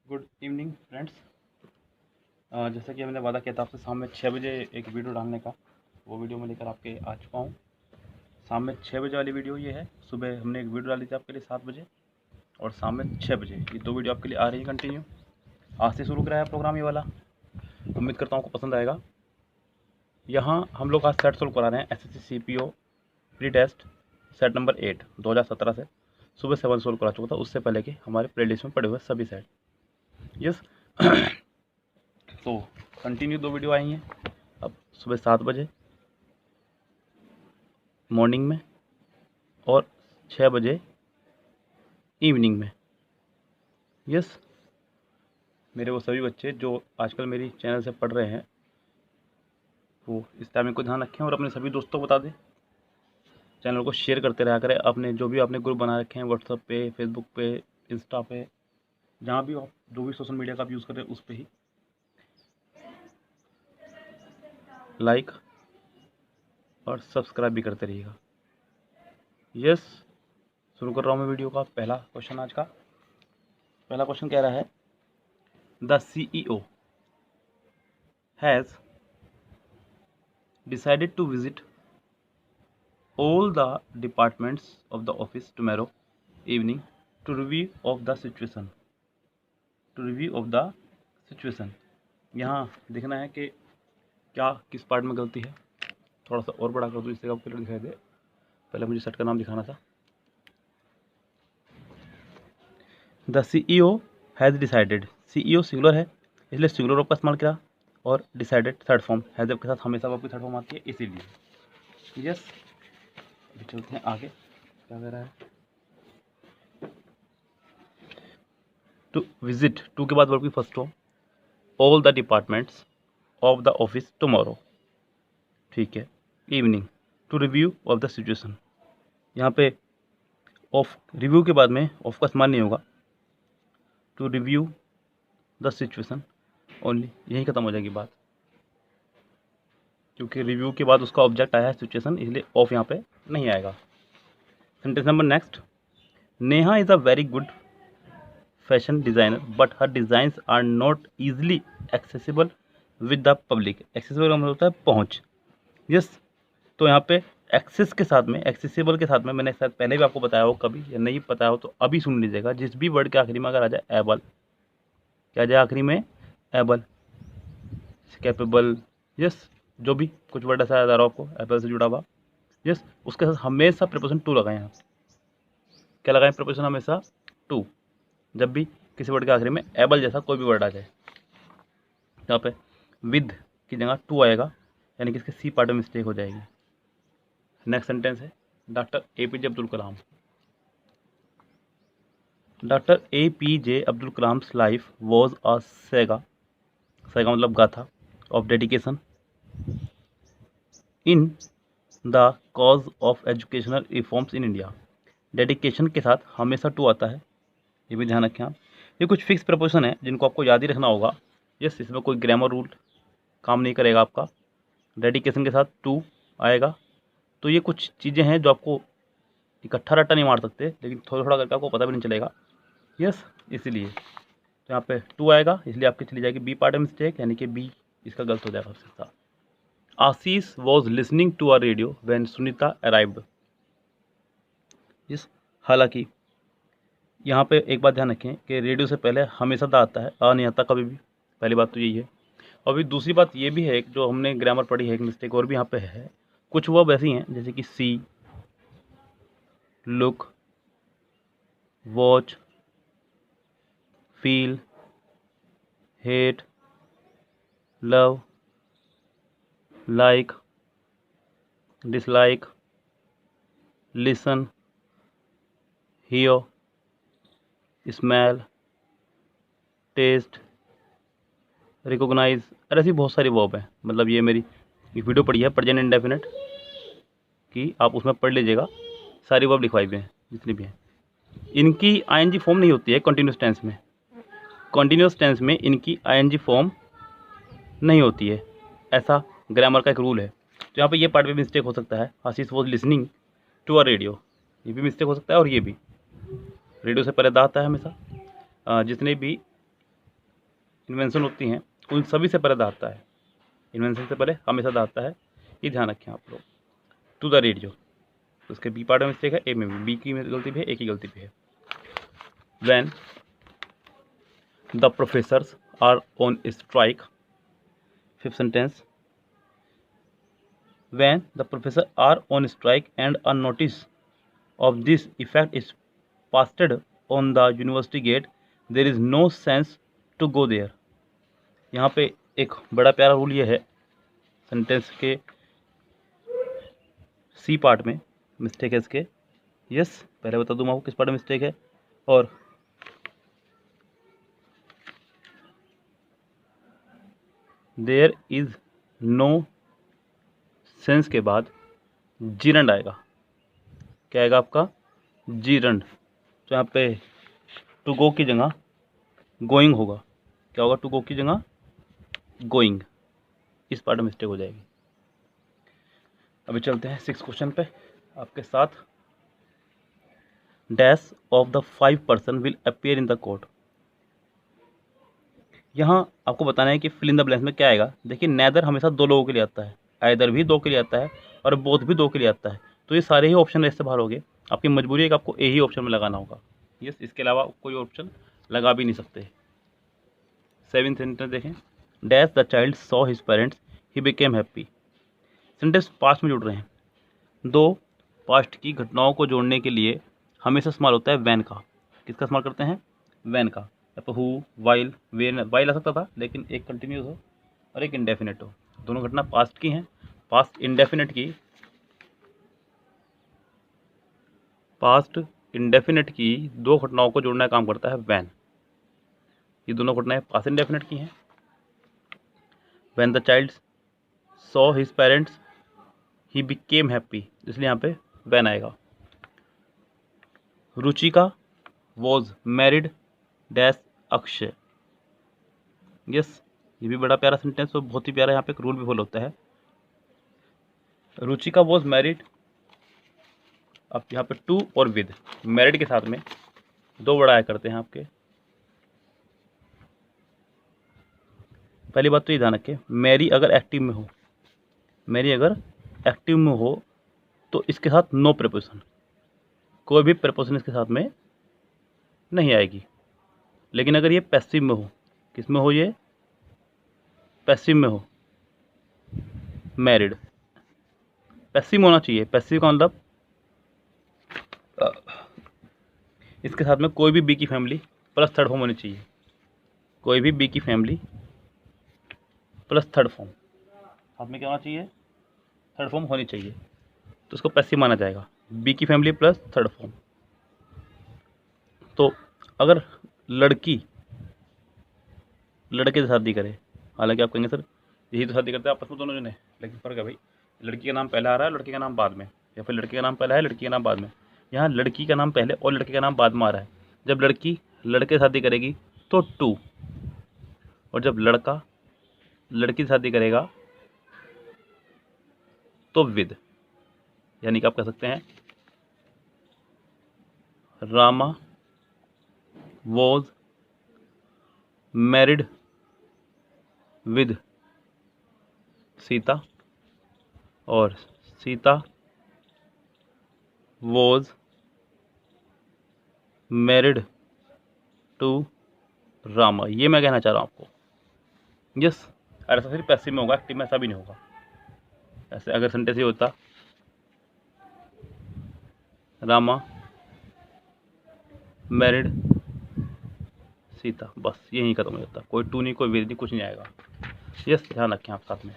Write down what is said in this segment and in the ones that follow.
Good evening friends. जैसा कि मैंने वादा किया था आपसे शाम में 6 बजे एक वीडियो डालने का, वो वीडियो मैं लेकर आपके आ चुका हूँ। शाम में 6 बजे वाली वीडियो ये है। सुबह हमने एक वीडियो डाली थी आपके लिए 7 बजे, और शाम में 6 बजे ये दो वीडियो आपके लिए आ रही है कंटिन्यू। आज से शुरू कराया प्रोग्राम ये वाला, उम्मीद करता हूँ आपको पसंद आएगा। यहाँ हम लोग आज सेट सोल्व करा रहे हैं SSC CPO pre test set number 8 2017 से। सुबह 7 सोल्व करा चुका था, उससे पहले के हमारे प्ले लिस्ट में पड़े हुए सभी सेट। यस तो कंटिन्यू दो वीडियो आई हैं, अब सुबह 7 बजे मॉर्निंग में और 6 बजे इवनिंग में। यस, मेरे वो सभी बच्चे जो आजकल मेरी चैनल से पढ़ रहे हैं वो इस टाइमिंग को ध्यान रखें और अपने सभी दोस्तों को बता दें। चैनल को शेयर करते रहा करें, अपने जो भी आपने ग्रुप बना रखे हैं व्हाट्सएप पे, फेसबुक पे, इंस्टा पे, जहाँ भी आप जो भी सोशल मीडिया का आप यूज़ करें उस पर ही लाइक और सब्सक्राइब भी करते रहिएगा। यस, शुरू कर रहा हूँ मैं वीडियो का। पहला क्वेश्चन आज का पहला क्वेश्चन कह रहा है, the CEO has decided to visit all the departments of the office tomorrow evening to review of the situation. यहाँ देखना है कि क्या किस पार्ट में गलती है। थोड़ा सा और बड़ा कर दूँ इससे आपको क्लियर दिखाई दे। पहले मुझे सेट का नाम दिखाना था। The CEO has decided, CEO singular है इसलिए सिंगुलर वर्ब का इस्तेमाल किया, और डिसाइडेड थर्ड फॉर्म हैज़ के साथ हमेशा वर्ब की थर्ड फॉर्म आती है इसीलिए। यस, अभी चलते हैं आगे। क्या कह रहा है, टू विजिट, टू के बाद वर्ब की first form, all the departments of the office tomorrow, ठीक है, evening to review of the situation. यहाँ पे ऑफ, रिव्यू के बाद में ऑफ का इस्तेमाल नहीं होगा, to review the situation only, यहीं ख़त्म हो जाएगी बात, क्योंकि रिव्यू के बाद उसका ऑब्जेक्ट आया है सिचुएशन, इसलिए ऑफ यहाँ पे नहीं आएगा। Sentence number next, Neha is a very good fashion designer but her designs are not easily accessible with the public. Accessible का मतलब होता है पहुँच। यस, तो यहाँ पे एक्सेस के साथ में, एक्सेसिबल के साथ में, मैंने शायद पहले भी आपको बताया हो, कभी या नहीं बताया हो तो अभी सुन लीजिएगा। जिस भी वर्ड के आखिरी में अगर आ जाए एबल, क्या जाए आखिरी में, एबल, कैपेबल, यस, जो भी कुछ वर्ड ऐसा याद आ रहा हो आपको एबल से जुड़ा हुआ, यस, उसके साथ हमेशा प्रीपोजिशन टू लगाएं। यहाँ क्या लगाएं, प्रीपोजिशन हमेशा टू, जब भी किसी वर्ड के आखिरी में एबल जैसा कोई भी वर्ड आ जाए। यहाँ पे विद की जगह टू आएगा, यानी कि इसके सी पार्ट में मिस्टेक हो जाएगी। नेक्स्ट सेंटेंस है, doctor APJ Abdul Kalam. Doctor APJ Abdul Kalam's life was a saga, saga मतलब गाथा, of dedication in the cause of educational reforms in India. Dedication के साथ हमेशा टू आता है, ये भी ध्यान रखें आप। ये कुछ फिक्स प्रपोजिशन है जिनको आपको याद ही रखना होगा। यस, इसमें कोई ग्रामर रूल काम नहीं करेगा आपका। डेडिकेशन के साथ टू आएगा, तो ये कुछ चीज़ें हैं जो आपको इकट्ठा रट्टा नहीं मार सकते, लेकिन थोड़ा थोड़ा करके आपको पता भी नहीं चलेगा। यस, इसीलिए तो यहाँ पे टू आएगा, इसलिए आपकी चली जाएगी बी पार्ट में मिस्टेक, यानी कि बी इसका गलत हो जाएगा सबसे साथ। Ashish was listening to a radio when Sunita arrived. Yes, हालांकि यहाँ पे एक बात ध्यान रखें कि रेडियो से पहले हमेशा दा आता है, आ नहीं आता कभी भी। पहली बात तो यही है। अभी दूसरी बात ये भी है, जो हमने ग्रामर पढ़ी है, एक मिस्टेक और भी यहाँ पे है। कुछ वर्ब ऐसी हैं जैसे कि see, look, watch, feel, hate, love, like, dislike, listen, hear, smell, taste, recognise, और ऐसी बहुत सारी वर्ब है। मतलब ये मेरी एक वीडियो पढ़ी है प्रेजेंट इंडेफिनिट की, आप उसमें पढ़ लीजिएगा, सारी वर्ब लिखवाई हुई हैं जितनी भी हैं। इनकी ING फॉर्म नहीं होती है कंटिन्यूस टेंस में। कंटिन्यूस टेंस में इनकी ING फॉर्म नहीं होती है, ऐसा ग्रामर का एक रूल है। तो यहाँ पे ये पार्ट में मिस्टेक हो सकता है, Ashish was listening to a radio, ये भी मिस्टेक हो सकता है। और ये भी रेडियो से पहले दा आता है हमेशा। जितने भी इन्वेंशन होती हैं उन सभी से पहले आता है, इन्वेंशन से पहले हमेशा आता है, ये ध्यान रखें आप लोग। टू द रेडियो, उसके बी पार्ट में मिस्टेक है, ए में भी, बी की गलती भी है, ए की गलती भी है। When the professors are on strike, fifth sentence, when the professor are on strike and a notice of this effect is pasted on the university gate, there is no sense to go there। यहाँ पे एक बड़ा प्यारा rule ये है, sentence के C part में mistake है इसके, यस पहले बता दूँ आपको किस पार्ट में मिस्टेक है, और देयर इज नो सेंस के बाद जीरंड आएगा। क्या आएगा आपका? जीरंड। तो यहाँ पे टू गो की जगह गोइंग होगा। क्या होगा? टू गो की जगह गोइंग। इस पार्ट में मिस्टेक हो जाएगी। अभी चलते हैं 6 क्वेश्चन पे आपके साथ। Dash of the 5 person will appear in the court. यहाँ आपको बताना है कि फिल इन द ब्लैंक्स में क्या आएगा। देखिए नेदर हमेशा 2 लोगों के लिए आता है, आइदर भी 2 के लिए आता है और बोथ भी 2 के लिए आता है। तो ये सारे ही ऑप्शन ऐसे बाहर हो गए। आपकी मजबूरी है कि आपको ए ही ऑप्शन में लगाना होगा। यस, इसके अलावा कोई ऑप्शन लगा भी नहीं सकते। 7th सेंटेंस देखें। Dash the child saw his parents he became happy. Sentence past में जुड़ रहे हैं। 2 पास्ट की घटनाओं को जोड़ने के लिए हमेशा इस्तेमाल होता है वैन का। किसका इस्तेमाल करते हैं? वैन का। हु, वाइल, वेन, वाइल आ सकता था लेकिन एक कंटिन्यूस हो और एक इंडेफिनिट हो। दोनों घटना पास्ट की हैं। पास्ट इंडेफिनिट की 2 घटनाओं को जोड़ने का काम करता है वैन। ये दोनों घटनाएं पास्ट इंडेफिनिट की हैं। When the child saw his parents he became happy, इसलिए यहाँ पे वैन आएगा। Ruchika was married dash Akshay. Yes, ये भी बड़ा प्यारा सेंटेंस और बहुत ही प्यारा। यहाँ पे एक रूल भी फॉलो होता है। रुचिका वॉज मैरिड, अब यहाँ पे टू और विद, मैरिड के साथ में 2 वर्ड आया करते हैं आपके। पहली बात तो ये ध्यान रखें, मैरी अगर एक्टिव में हो तो इसके साथ नो प्रीपोजिशन, कोई भी प्रीपोजिशन इसके साथ में नहीं आएगी। लेकिन अगर ये पैसिव में हो, किस में हो? ये पैसिव में हो, मैरिड पैसिव में होना चाहिए। पैसिव का मतलब इसके साथ में कोई भी बी की फैमिली प्लस थर्ड फॉर्म होनी चाहिए। कोई भी बी की फैमिली प्लस थर्ड फॉर्म, साथ में क्या होना चाहिए? थर्ड फॉर्म होनी चाहिए, तो उसको पैसिव माना जाएगा। बी की फैमिली प्लस थर्ड फॉर्म। तो अगर लड़की लड़के से शादी करे, हालांकि आप कहेंगे सर यही तो शादी करते हैं आपस में दोनों जने, लेकिन फ़र्क है भाई, लड़की का नाम पहले आ रहा है, लड़के का नाम बाद में, या फिर लड़के का नाम पहला है, लड़की का नाम बाद में। यहाँ लड़की का नाम पहले और लड़के का नाम बाद में आ रहा है। जब लड़की लड़के से शादी करेगी तो टू, और जब लड़का लड़की से शादी करेगा तो विद। यानी कि आप कह सकते हैं Rama was married with Sita, और Sita was married to Rama. ये मैं कहना चाह रहा हूँ आपको। यस, अरे ऐसा सिर्फ पैसिव में होगा, एक्टिव में ऐसा भी नहीं होगा। ऐसे अगर सेंटेंस ये होता रामा मैरिड सीता, बस यही खत्म हो जाता। कोई टू नहीं, कोई विद नहीं, कुछ नहीं आएगा। यस, ध्यान रखें आप साथ में,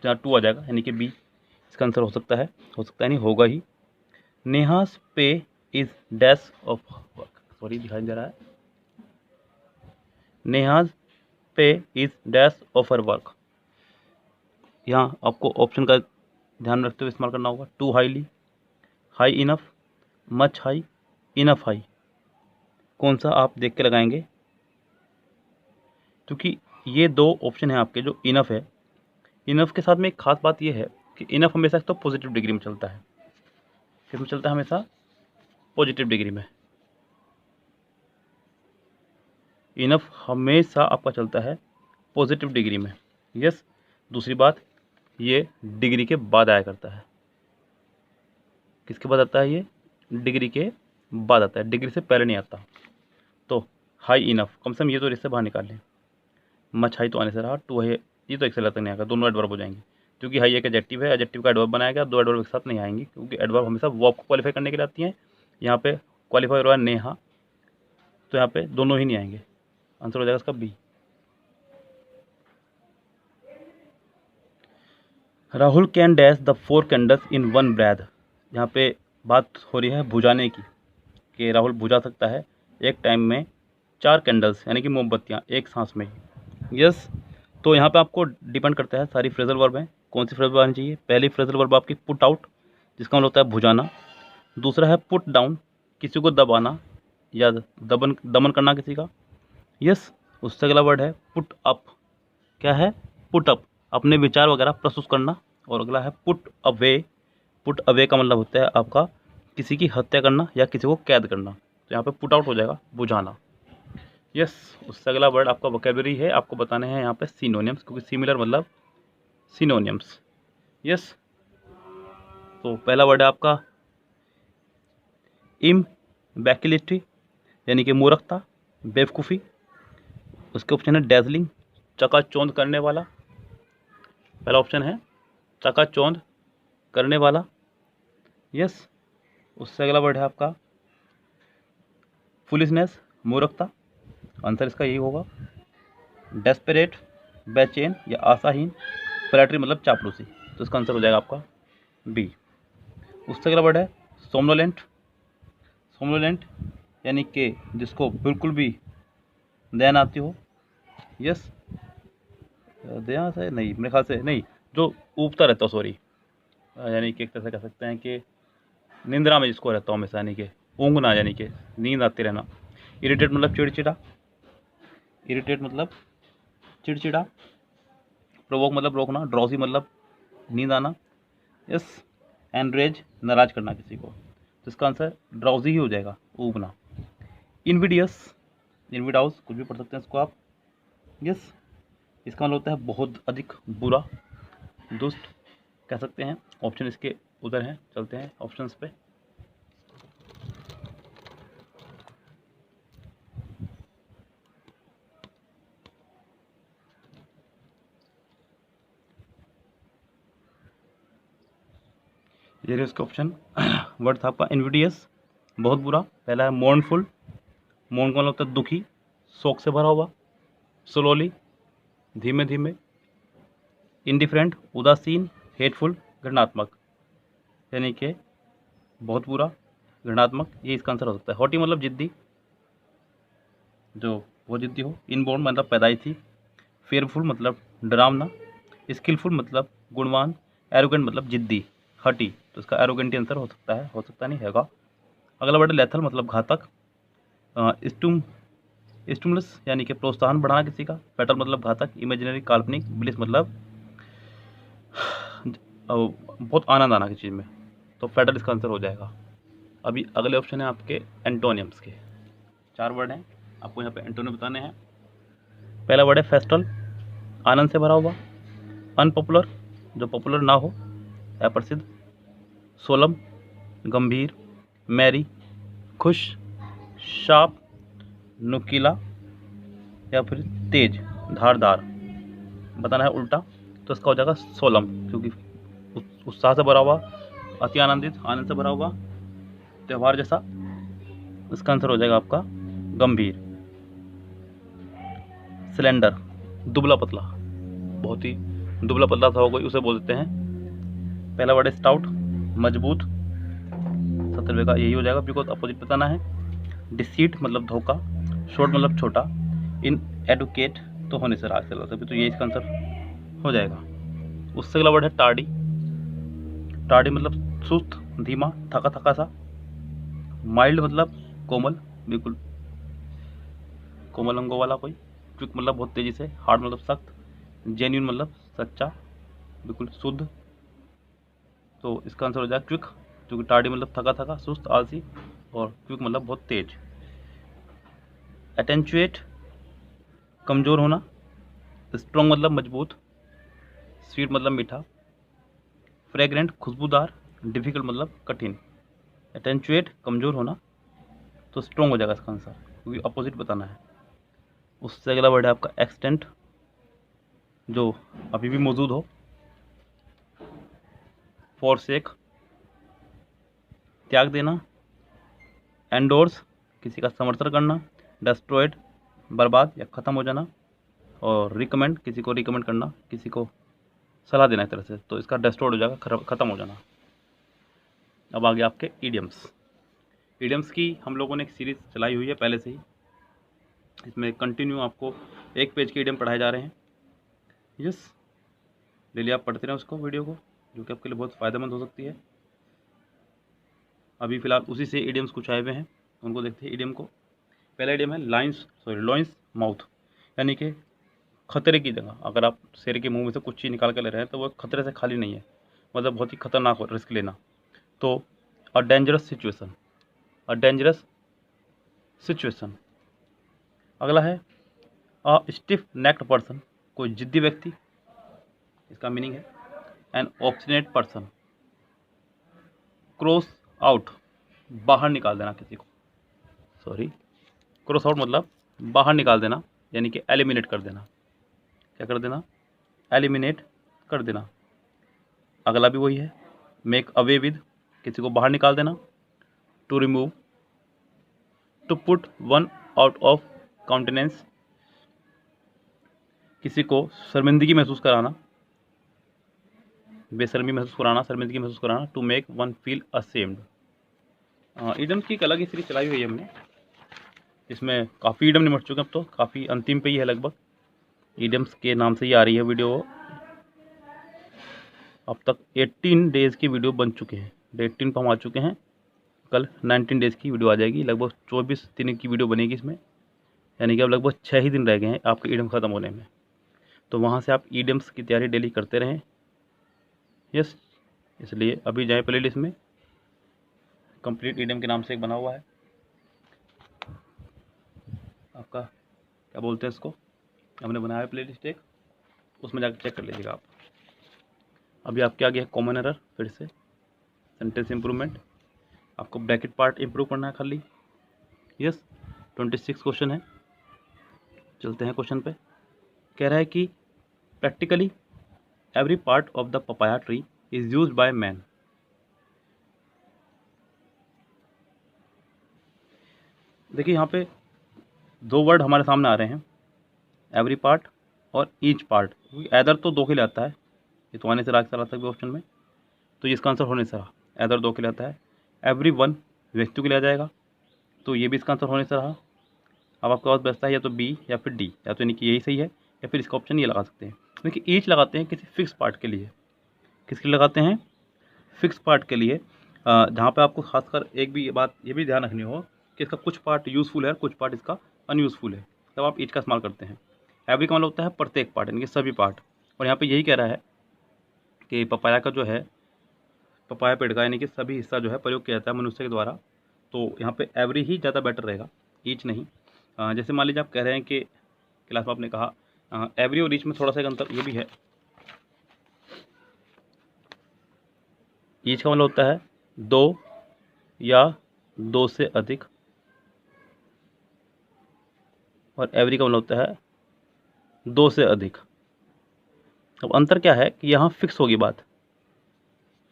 जहाँ टू आ जाएगा यानी कि बी इसका आंसर हो सकता है नहीं, होगा ही। नेहास पे is dash of work, sorry दिखाई दे रहा है, नेहाज पे is dash of her work. यहाँ आपको ऑप्शन का ध्यान रखते हुए इस्तेमाल करना होगा। Too highly, high enough, much high, enough high. कौन सा आप देख के लगाएंगे, क्योंकि ये 2 ऑप्शन हैं आपके जो इनफ है। इनफ के साथ में एक खास बात ये है कि इनफ हमेशा तो पॉजिटिव डिग्री में चलता है। किस में चलता है? हमेशा पॉजिटिव डिग्री में। इनफ हमेशा आपका चलता है पॉजिटिव डिग्री में। यस। दूसरी बात, ये डिग्री के बाद आया करता है। किसके बाद आता है? ये डिग्री के बाद आता है, डिग्री से पहले नहीं आता। तो हाई इनफ, कम से कम ये तो इससे बाहर निकाल लें। मच हाई तो आने से रहा, टू है ये तो एक से तक नहीं आएगा, दोनों एडवर्ब हो जाएंगे, क्योंकि हाई एक एडजेक्टिव है, एडजेक्टिव का एडवर्ब बनाया गया, दो एडवर्ब एक साथ नहीं आएंगे, क्योंकि एडवर्ब हमेशा वर्ब को क्वालिफाई करने के लिए आती हैं। यहाँ पे क्वालिफाई हो रहा है नेहा, तो यहाँ पे दोनों ही नहीं आएंगे, आंसर हो जाएगा इसका B. Rahul can dash the 4 candles in one breath. यहाँ पे बात हो रही है बुझाने की, कि राहुल बुझा सकता है एक टाइम में 4 कैंडल्स यानी कि मोमबत्तियाँ एक सांस में ही। यस। तो यहाँ पे आपको डिपेंड करता है, सारी फ्रेजल वर्ब हैं, कौन सी फ्रेजल वर्ब आनी चाहिए। पहली फ्रेजल वर्ब आपकी पुट आउट, जिसका मतलब होता है बुझाना। दूसरा है पुट डाउन, किसी को दबाना या दमन करना किसी का। यस। उससे अगला वर्ड है पुट अप। क्या है? पुट अप, अपने विचार वगैरह प्रस्तुत करना। और अगला है पुट अवे। पुट अवे का मतलब होता है आपका किसी की हत्या करना या किसी को कैद करना। तो यहाँ पे पुट आउट हो जाएगा बुझाना। यस। उससे अगला वर्ड आपका वोकैबुलरी है, आपको बताने हैं यहाँ पे सिनोनिम्स, क्योंकि सिमिलर मतलब सिनोनिम्स। यस। तो पहला वर्ड है आपका इम्बैक्युलिटी यानी कि मूर्खता, बेवकूफ़ी। उसके ऑप्शन है डैजलिंग, चकाचौंध करने वाला। पहला ऑप्शन है चकाचौंध करने वाला। यस। उससे अगला वर्ड है आपका फुलिशनेस, मूर्खता, आंसर इसका यही होगा। डेस्परेट, बेचैन या आशाहीन। फ्लैटरी मतलब चापलूसी, तो इसका आंसर हो जाएगा आपका बी। उससे अगला वर्ड है सोमनोलेंट। सोमनोलेंट यानी कि जिसको बिल्कुल भी दया आती हो। यस। दया से नहीं, मेरे ख्याल से नहीं, जो ऊबता रहता हो, सॉरी, यानी कि एक तरह से कह सकते हैं कि निंद्रा में जिसको रहता हो हमेशा, यानी कि ऊँघना, यानी कि नींद आती रहना। इरिटेट मतलब चिड़चिड़ा, इरिटेट मतलब चिड़चिड़ा। प्रोवोक मतलब रोकना, ड्रॉसी मतलब नींद आना। यस। एनरेज नाराज करना किसी को, तो इसका आंसर ड्राउजी ही हो जाएगा, ऊबना। इनविडियस, इनविडाउस कुछ भी पढ़ सकते हैं इसको आप। यस। इसका मतलब होता है बहुत अधिक बुरा, दुष्ट कह सकते हैं। ऑप्शन इसके उधर हैं, चलते हैं ऑप्शंस पे। ये इसका ऑप्शन वर्ड था आपका इनविडियस, बहुत बुरा। पहला है मोर्नफुल, मोर्न का मतलब होता है दुखी, शोक से भरा हुआ। स्लोली, धीमे धीमे। इंडिफरेंट, उदासीन। हेटफुल, घृणात्मक, यानी कि बहुत बुरा, घृणात्मक, ये इसका आंसर हो सकता है। हॉटी मतलब जिद्दी, जो वो जिद्दी हो। इनबोर्न मतलब पैदाइशी। फेयरफुल मतलब डरावना। स्किलफुल मतलब गुणवान। एरोगेंट मतलब जिद्दी, हटी, तो इसका एरोगेंट आंसर हो सकता है, हो सकता नहीं हैगा। अगला वर्ड लेथल मतलब घातक। स्टिमुलस यानी कि प्रोत्साहन बढ़ाना किसी का। फेटल मतलब घातक। इमेजिनरी काल्पनिक। ब्लिस मतलब बहुत आनंद आना किसी चीज़ में, तो फेटल इसका आंसर हो जाएगा। अभी अगले ऑप्शन है आपके एंटोनियम्स के, 4 वर्ड हैं, आपको यहाँ पे एंटोनियम बताने हैं। पहला वर्ड है फेस्टल, आनंद से भरा हुआ। अनपॉपुलर, जो पॉपुलर ना हो, अप्रसिद्ध। सोलम, गंभीर। मैरी, खुश। शार्प, नुकीला या फिर तेज, धारदार। बताना है उल्टा, तो इसका हो जाएगा सोलम, क्योंकि उत्साह से भरा हुआ, अति आनंदित, आनंद से भरा हुआ, त्यौहार जैसा। इसका आंसर हो जाएगा आपका गंभीर। सिलेंडर, दुबला पतला, बहुत ही दुबला पतला था कोई, उसे बोल देते हैं। पहला वर्ड है स्टाउट, मजबूत, 70वें का यही हो जाएगा, बिकॉज अपोजिट बताना है। डिसीट मतलब धोखा। शॉर्ट मतलब छोटा। इन एडुकेट तो होने से राज चला, तभी तो ये इसका आंसर हो जाएगा। उससे अगला वर्ड है टार्डी। टार्डी मतलब सुस्त, धीमा, थका थका सा। माइल्ड मतलब कोमल, बिल्कुल कोमल अंगों वाला कोई। क्विक मतलब बहुत तेजी से। हार्ड मतलब सख्त। जेन्यून मतलब सच्चा, बिल्कुल शुद्ध, तो इसका आंसर हो जाएगा क्विक, क्योंकि टार्डी मतलब थका थका, सुस्त, आलसी, और क्विक मतलब बहुत तेज। एटेंचुएट कमज़ोर होना, स्ट्रॉन्ग मतलब मजबूत, स्वीट मतलब मीठा, फ्रेग्रेंट खुशबूदार, डिफ़िकल्ट मतलब कठिन। एटेंचुएट कमज़ोर होना, तो स्ट्रॉन्ग हो जाएगा इसका आंसर, क्योंकि अपोजिट बताना है। उससे अगला वर्ड है आपका एक्सटेंट, जो अभी भी मौजूद हो। फॉरसेक त्याग देना, एंडोर्स किसी का समर्थन करना, डेस्ट्रॉयड बर्बाद या ख़त्म हो जाना, और रिकमेंड किसी को रिकमेंड करना, किसी को सलाह देना एक तरह से, तो इसका डेस्ट्रॉयड हो जाएगा, ख़त्म हो जाना। अब आगे आपके ईडियम्स। ईडियम्स की हम लोगों ने एक सीरीज़ चलाई हुई है पहले से ही, इसमें कंटिन्यू आपको एक पेज के ईडियम पढ़ाए जा रहे हैं। यस, डेली आप पढ़ते रहें उसको, वीडियो को, जो कि आपके लिए बहुत फ़ायदेमंद हो सकती है। अभी फ़िलहाल उसी से ईडियम्स कुछ आए हुए हैं, उनको देखते हैं ईडियम को। पहला ईडियम है लॉइंस माउथ, यानी कि खतरे की जगह। अगर आप शेर के मुंह में से कुछ चीज़ निकाल कर ले रहे हैं तो वो खतरे से खाली नहीं है, मतलब बहुत ही खतरनाक हो रिस्क लेना। तो a dangerous situation, a dangerous situation. अगला है अ स्टिफ नेक्ड पर्सन, कोई जिद्दी व्यक्ति, इसका मीनिंग है an obstinate person. Cross out, बाहर निकाल देना किसी को, सॉरी, क्रॉस आउट मतलब बाहर निकाल देना, यानी कि एलिमिनेट कर देना। क्या कर देना? एलिमिनेट कर देना। अगला भी वही है, मेक अवे विद, किसी को बाहर निकाल देना। To remove, to put one out of countenance, किसी को शर्मिंदगी महसूस कराना, बेशर्मी महसूस कराना, शर्मिंदगी महसूस कराना। To make one feel ashamed. Idioms की एक अलग ही सीरीज चलाई हुई है हमने, इसमें काफ़ी ईडम निमट चुके हैं, अब तो काफ़ी अंतिम पे ही है लगभग। ईडम्स के नाम से ही आ रही है वीडियो। अब तक 18 डेज़ की वीडियो बन चुके हैं, डे 18 पर हम आ चुके हैं। कल 19 डेज़ की वीडियो आ जाएगी, लगभग 24 दिन की वीडियो बनेगी इसमें, यानी कि अब लगभग 6 ही दिन रह गए हैं आपके ईडम ख़त्म होने में। तो वहाँ से आप ईडम्स की तैयारी डेली करते रहें। यस, इसलिए अभी जाएँ प्लेलिस्ट में, कंप्लीट ईडम के नाम से एक बना हुआ है आपका, क्या बोलते हैं इसको, हमने बनाया है प्लेलिस्ट एक, उसमें जाकर चेक कर लीजिएगा आप। अभी आपके आगे है कॉमन एरर, फिर से सेंटेंस इम्प्रूवमेंट, आपको ब्रैकेट पार्ट इम्प्रूव करना है खाली। यस, 26 क्वेश्चन है। चलते हैं क्वेश्चन पे। कह रहा है कि practically every part of the papaya tree is used by man. देखिए यहाँ पे दो वर्ड हमारे सामने आ रहे हैं, एवरी पार्ट और ईच पार्ट। एदर तो दो के लिए आता है, ये तो आने से राग सकता है ऑप्शन में, तो इसका आंसर होने से रहा एदर दो के लिए आता है। एवरी वन व्यक्तियों के लिए आ जाएगा, तो ये भी इसका आंसर होने से रहा। अब आपके पास बचता है या तो बी या फिर डी, या तो यानी कि यही सही है, या फिर इसका ऑप्शन ये लगा सकते हैं। देखिए ईच लगाते हैं किसी फिक्स पार्ट के लिए, किसके लिए लगाते हैं? फिक्स पार्ट के लिए, जहाँ पे आपको खासकर एक भी बात ये भी ध्यान रखनी हो कि इसका कुछ पार्ट यूज़फुल है, कुछ पार्ट इसका अनयूज़फुल है, तब आप ईच का इस्तेमाल करते हैं। एवरी का मतलब होता है प्रत्येक पार्ट, यानी कि सभी पार्ट। और यहाँ पे यही कह रहा है कि पपाया का जो है, पपाया पेड़ का यानी कि सभी हिस्सा जो है प्रयोग किया जाता है मनुष्य के द्वारा, तो यहाँ पे एवरी ही ज़्यादा बेटर रहेगा, ईच नहीं। जैसे मान लीजिए आप कह रहे हैं कि क्लास में आपने कहा एवरी और ईच में थोड़ा सा एक अंतर ये भी है। ईच का मतलब होता है दो या दो से अधिक, और एवरी का मतलब होता है दो से अधिक। अब अंतर क्या है कि यहाँ फिक्स होगी बात,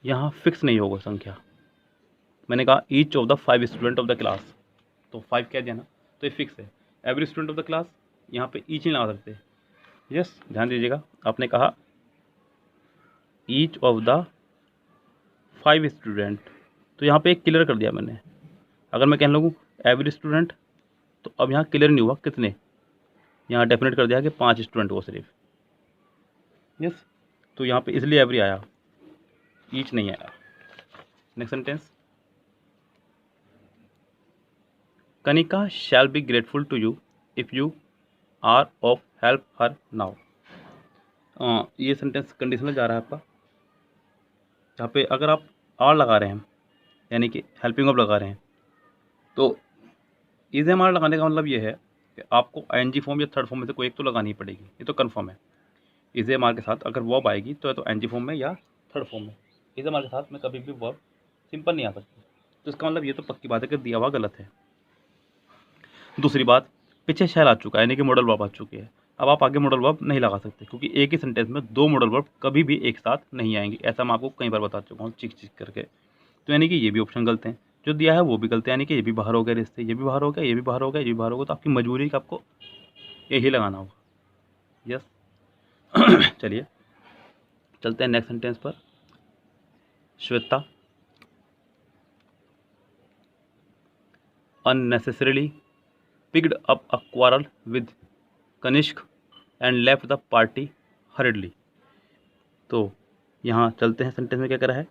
यहाँ फिक्स नहीं होगा संख्या। मैंने कहा each of the 5 student of the class, तो 5 कह दिया ना, तो ये फिक्स है। Every student of the class, यहाँ पे ईच नहीं लगा सकते। यस, ध्यान दीजिएगा, आपने कहा ईच ऑफ द 5 स्टूडेंट, तो यहाँ पे एक क्लियर कर दिया मैंने। अगर मैं कहने लगूँ एवरी स्टूडेंट, तो अब यहाँ क्लियर नहीं हुआ कितने, यहाँ डेफिनेट कर दिया कि 5 स्टूडेंट हो सिर्फ। यस, तो यहाँ पे इसलिए एवरी आया, ईच नहीं आया। Next sentence, Kanika shall be grateful to you if you are of help her now. ये सेंटेंस कंडीशनल जा रहा है आपका, जहाँ पे अगर आप आर लगा रहे हैं यानी कि हेल्पिंग ऑफ लगा रहे हैं, तो इज एम आर लगाने का मतलब ये है कि आपको ING फॉर्म या थर्ड फॉर्म में से कोई एक तो लगानी ही पड़ेगी, ये तो कन्फर्म है। इज ए मार के साथ अगर वर्ब आएगी तो या तो ING फॉर्म में या थर्ड फॉर्म में। इज ए मार के साथ में कभी भी वर्ब सिंपल नहीं आ सकती, तो इसका मतलब ये तो पक्की बात है कि दिया हुआ गलत है। दूसरी बात, पीछे शैल आ चुका है यानी कि मॉडल वर्ब आ चुकी है। अब आप आगे मॉडल वर्ब नहीं लगा सकते क्योंकि एक ही सेंटेंस में दो मॉडल वर्ब कभी भी एक साथ नहीं आएंगे, ऐसा मैं आपको कई बार बता चुका हूँ चिक चिक करके। तो यानी कि ये भी ऑप्शन गलत है, जो दिया है वो भी गलत है, यानी कि ये भी बाहर हो गया रिश्ते, ये भी बाहर हो गया, ये भी बाहर हो गया, ये भी बाहर हो गया, तो आपकी मजबूरी कि आपको यही लगाना होगा। यस चलिए चलते हैं नेक्स्ट सेंटेंस पर। Shweta unnecessarily picked up a quarrel with Kanishk and left the party hurriedly। तो यहाँ चलते हैं सेंटेंस में क्या करा है।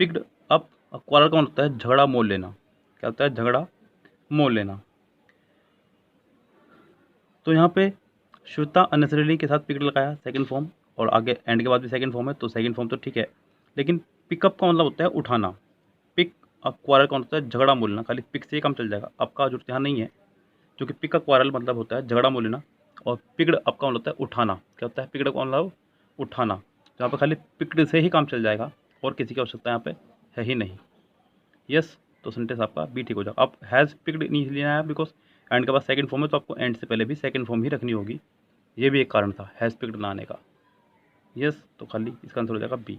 पिक्ड अप क्वारल का मतलब होता है झगड़ा मोल लेना। क्या होता है? झगड़ा मोल लेना। तो यहाँ पे श्वेता अननेसेसरीली के साथ पिक्ड लगाया सेकंड फॉर्म, और आगे एंड के बाद भी सेकंड फॉर्म है, तो सेकंड फॉर्म तो ठीक है, लेकिन पिकअप का मतलब होता है उठाना। पिक अप क्वारल का होता है झगड़ा मोलना, खाली पिक से ही काम चल जाएगा, आपका जो यहाँ नहीं है, क्योंकि पिक अप क्वारल मतलब होता है झगड़ा मोलना, और पिक्ड अप का मतलब होता है उठाना। क्या होता है? पिक्ड का मतलब उठाना, तो यहाँ पे खाली पिक्ड से ही काम चल जाएगा और किसी की आवश्यकता यहाँ पे है ही नहीं। यस, तो सेंटेंस आपका बी ठीक हो जाएगा। आप हैज़ पिक्ड नहीं लेना है बिकॉज एंड के बाद सेकंड फॉर्म है, तो आपको एंड से पहले भी सेकंड फॉर्म ही रखनी होगी, ये भी एक कारण था हैज़ पिक्ड ना आने का। यस, तो खाली इसका आंसर हो जाएगा बी।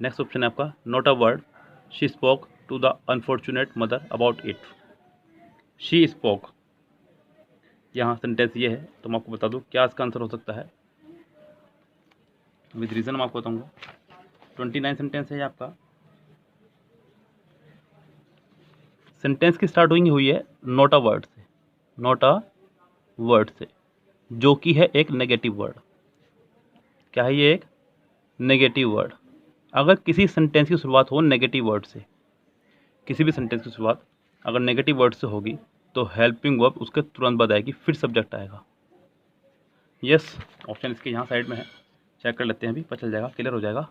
नेक्स्ट ऑप्शन है आपका not a word she spoke to the unfortunate mother about it. She spoke, यहाँ सेंटेंस ये है, तो मैं आपको बता दूँ क्या इसका आंसर हो सकता है, विद रीज़न मैं आपको बताऊँगा। 29 सेंटेंस है ये आपका। सेंटेंस की स्टार्टिंग हुई है नॉट अ वर्ड से, नॉट अ वर्ड से, जो कि है एक नेगेटिव वर्ड। क्या है ये? एक नेगेटिव वर्ड। अगर किसी सेंटेंस की शुरुआत हो नेगेटिव वर्ड से, किसी भी सेंटेंस की शुरुआत अगर नेगेटिव वर्ड से होगी तो हेल्पिंग वर्ब उसके तुरंत बाद आएगी, फिर सब्जेक्ट आएगा। यस, ऑप्शन इसके यहाँ साइड में है, चेक कर लेते हैं, अभी पता चल जाएगा, क्लियर हो जाएगा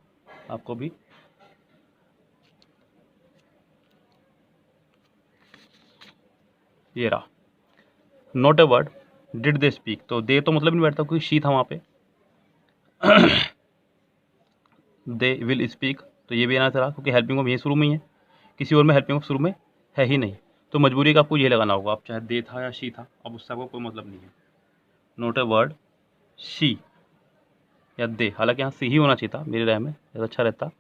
आपको भी। ये रहा not a word did they speak, तो दे तो मतलब नहीं बैठता क्योंकि शी था वहाँ पे। दे विल स्पीक, तो ये भी आना रहा क्योंकि हेल्पिंग वर्ब यही शुरू में ही है, किसी और में हेल्पिंग वर्ब शुरू में है ही नहीं, तो मजबूरी का आपको ये लगाना होगा। आप चाहे दे था या शी था, अब उससे आपको कोई मतलब नहीं है। नॉट ए वर्ड शी या दे, हालांकि यहाँ सी ही होना चाहिए था मेरी राय में, ज़्यादा अच्छा रहता,